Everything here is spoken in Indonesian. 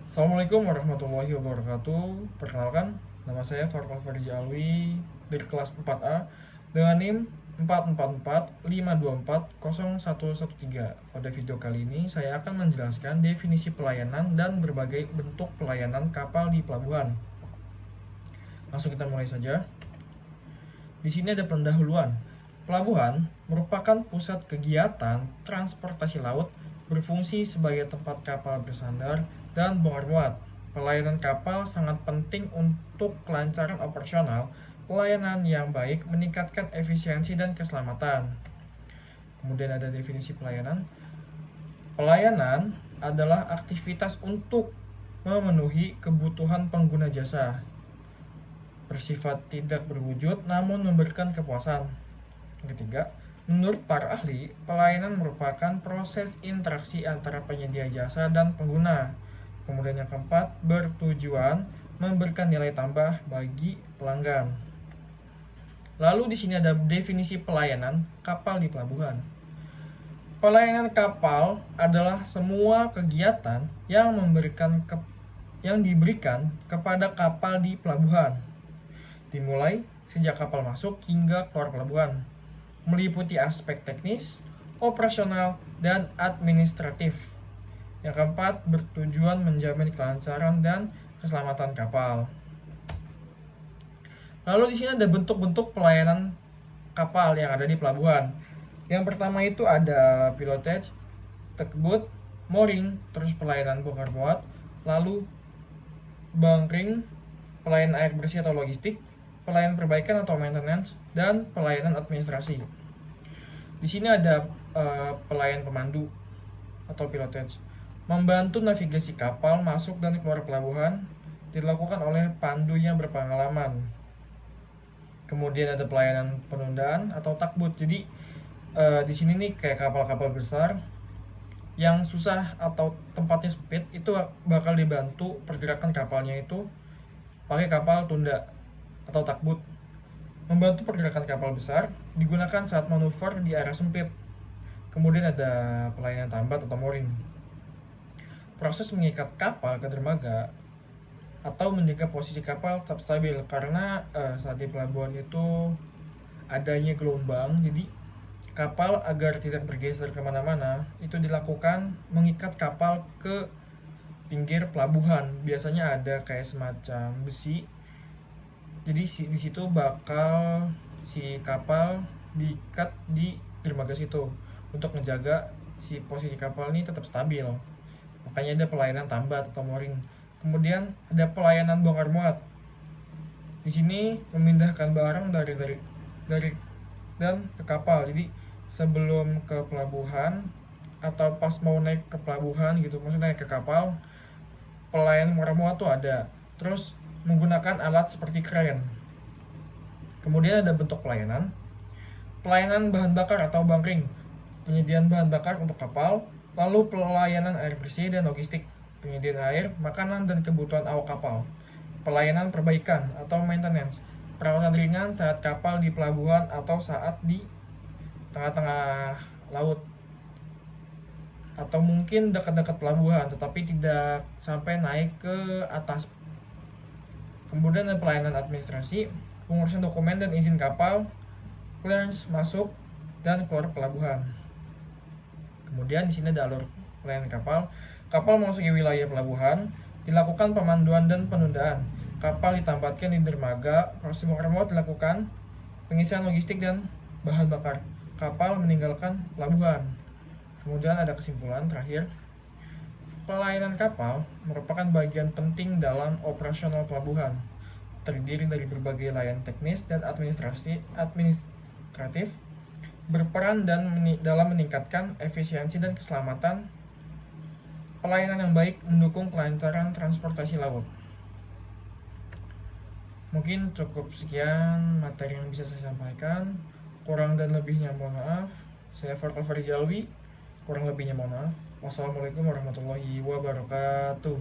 Assalamualaikum warahmatullahi wabarakatuh. Perkenalkan, nama saya Farkal Farji Alwi dari kelas 4A dengan NIM 44452401113. Pada video kali ini saya akan menjelaskan definisi pelayanan dan berbagai bentuk pelayanan kapal di pelabuhan. Langsung kita mulai saja. Di sini ada pendahuluan. Pelabuhan merupakan pusat kegiatan transportasi laut, berfungsi sebagai tempat kapal bersandar dan bongkar muat. Pelayanan kapal sangat penting untuk kelancaran operasional. Pelayanan yang baik meningkatkan efisiensi dan keselamatan. Kemudian ada definisi pelayanan. Pelayanan adalah aktivitas untuk memenuhi kebutuhan pengguna jasa, bersifat tidak berwujud namun memberikan kepuasan. Yang ketiga, menurut para ahli, pelayanan merupakan proses interaksi antara penyedia jasa dan pengguna. Kemudian yang keempat, bertujuan memberikan nilai tambah bagi pelanggan. Lalu di sini ada definisi pelayanan kapal di pelabuhan. Pelayanan kapal adalah semua kegiatan yang diberikan kepada kapal di pelabuhan, dimulai sejak kapal masuk hingga keluar pelabuhan, meliputi aspek teknis, operasional, dan administratif. Yang keempat, bertujuan menjamin kelancaran dan keselamatan kapal. Lalu di sini ada bentuk-bentuk pelayanan kapal yang ada di pelabuhan. Yang pertama itu ada pilotage, tugboat, mooring, terus pelayanan bongkar muat, lalu bunkering, pelayanan air bersih atau logistik, pelayanan perbaikan atau maintenance, dan pelayanan administrasi. Di sini ada pelayan pemandu atau pilotage, membantu navigasi kapal masuk dan keluar pelabuhan, dilakukan oleh pandu yang berpengalaman. Kemudian ada pelayanan penundaan atau tugboat. Jadi di sini nih kayak kapal-kapal besar yang susah atau tempatnya sempit, itu bakal dibantu pergerakan kapalnya itu pakai kapal tunda atau tugboat. Membantu pergerakan kapal besar digunakan saat manuver di area sempit. Kemudian ada pelayanan tambat atau mooring. Proses mengikat kapal ke dermaga atau menjaga posisi kapal tetap stabil, karena saat di pelabuhan itu adanya gelombang, jadi kapal agar tidak bergeser kemana-mana itu dilakukan mengikat kapal ke pinggir pelabuhan. Biasanya ada kayak semacam besi, jadi di situ bakal si kapal diikat di dermaga situ untuk menjaga si posisi kapal ini tetap stabil. Makanya ada pelayanan tambat atau mooring. Kemudian ada pelayanan bongkar muat. Di sini memindahkan barang dari dan ke kapal. Jadi sebelum ke pelabuhan atau pas mau naik ke pelabuhan gitu, maksudnya naik ke kapal, pelayanan bongkar muat tuh ada. Terus menggunakan alat seperti kren. Kemudian ada bentuk pelayanan. Pelayanan bahan bakar atau bunkering, penyediaan bahan bakar untuk kapal, lalu pelayanan air bersih dan logistik, penyediaan air, makanan, dan kebutuhan awak kapal. Pelayanan perbaikan atau maintenance, perawatan ringan saat kapal di pelabuhan atau saat di tengah-tengah laut, atau mungkin dekat-dekat pelabuhan tetapi tidak sampai naik ke atas. Kemudian ada pelayanan administrasi, pengurusan dokumen dan izin kapal, clearance masuk dan keluar pelabuhan. Kemudian di sini ada alur pelayanan kapal. Kapal memasuki wilayah pelabuhan, dilakukan pemanduan dan penundaan. Kapal ditambatkan di dermaga, proses bongkar muat dilakukan, pengisian logistik dan bahan bakar. Kapal meninggalkan pelabuhan. Kemudian ada kesimpulan terakhir. Pelayanan kapal merupakan bagian penting dalam operasional pelabuhan. Terdiri dari berbagai layanan teknis dan administratif, berperan dalam meningkatkan efisiensi dan keselamatan. Pelayanan yang baik mendukung kelancaran transportasi laut. Mungkin cukup sekian materi yang bisa saya sampaikan. Kurang dan lebihnya mohon maaf. Saya Farkal Farji Alwi. Kurang lebihnya mohon maaf. Wassalamualaikum warahmatullahi wabarakatuh.